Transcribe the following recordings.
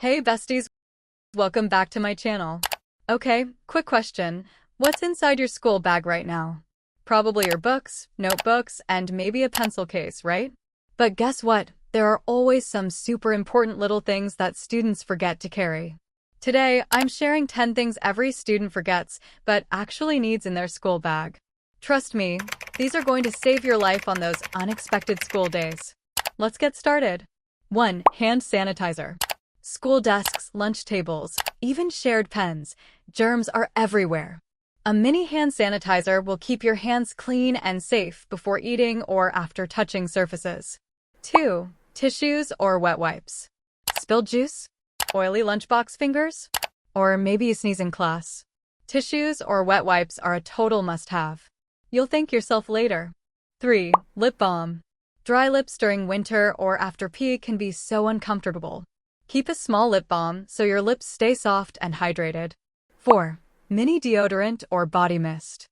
Hey besties, welcome back to my channel. Okay, quick question. What's inside your school bag right now? Probably your books, notebooks, and maybe a pencil case, right? But guess what? There are always some super important little things that students forget to carry. Today, I'm sharing 10 things every student forgets, but actually needs in their school bag. Trust me, these are going to save your life on those unexpected school days. Let's get started. 1. Hand sanitizer. School desks, lunch tables, even shared pens. Germs are everywhere. A mini hand sanitizer will keep your hands clean and safe before eating or after touching surfaces. 2. Tissues or wet wipes. Spilled juice? Oily lunchbox fingers? Or maybe you sneeze in class? Tissues or wet wipes are a total must-have. You'll thank yourself later. 3. Lip balm. Dry lips during winter or after pee can be so uncomfortable. Keep a small lip balm so your lips stay soft and hydrated. 4. Mini deodorant or body mist.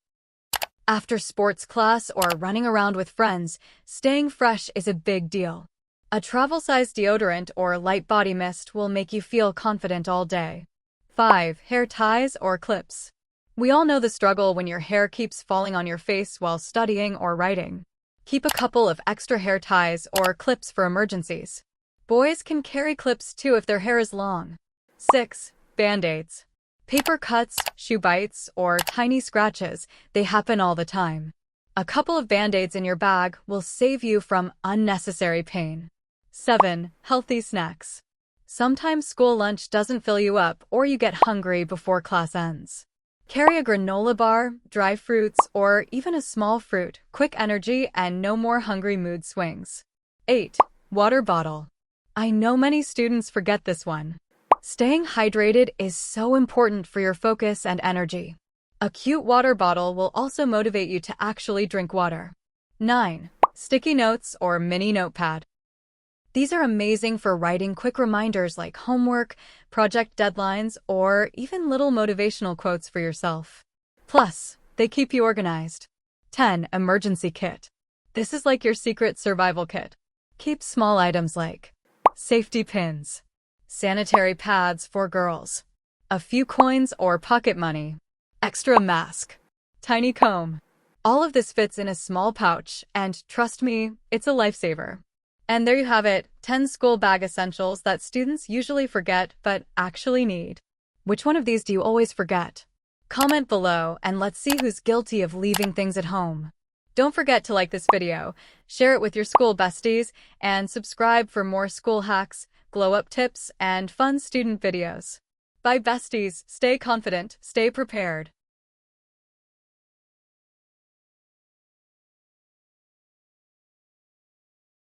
After sports class or running around with friends, staying fresh is a big deal. A travel-size deodorant or light body mist will make you feel confident all day. 5. Hair ties or clips. We all know the struggle when your hair keeps falling on your face while studying or writing. Keep a couple of extra hair ties or clips for emergencies. Boys can carry clips too if their hair is long. 6. Band-aids. Paper cuts, shoe bites, or tiny scratches, they happen all the time. A couple of band-aids in your bag will save you from unnecessary pain. 7. Healthy snacks. Sometimes school lunch doesn't fill you up or you get hungry before class ends. Carry a granola bar, dry fruits, or even a small fruit, quick energy and no more hungry mood swings. 8. Water bottle. I know many students forget this one. Staying hydrated is so important for your focus and energy. A cute water bottle will also motivate you to actually drink water. 9. Sticky notes or mini notepad. These are amazing for writing quick reminders like homework, project deadlines, or even little motivational quotes for yourself. Plus, they keep you organized. 10. Emergency kit. This is like your secret survival kit. Keep small items like safety pins, sanitary pads for girls, a few coins or pocket money, extra mask, tiny comb. All of this fits in a small pouch, and trust me, it's a lifesaver. And there you have it, 10 school bag essentials that students usually forget but actually need. Which one of these do you always forget? Comment below and let's see who's guilty of leaving things at home. Don't forget to like this video, share it with your school besties, and subscribe for more school hacks, glow-up tips, and fun student videos. Bye besties, stay confident, stay prepared.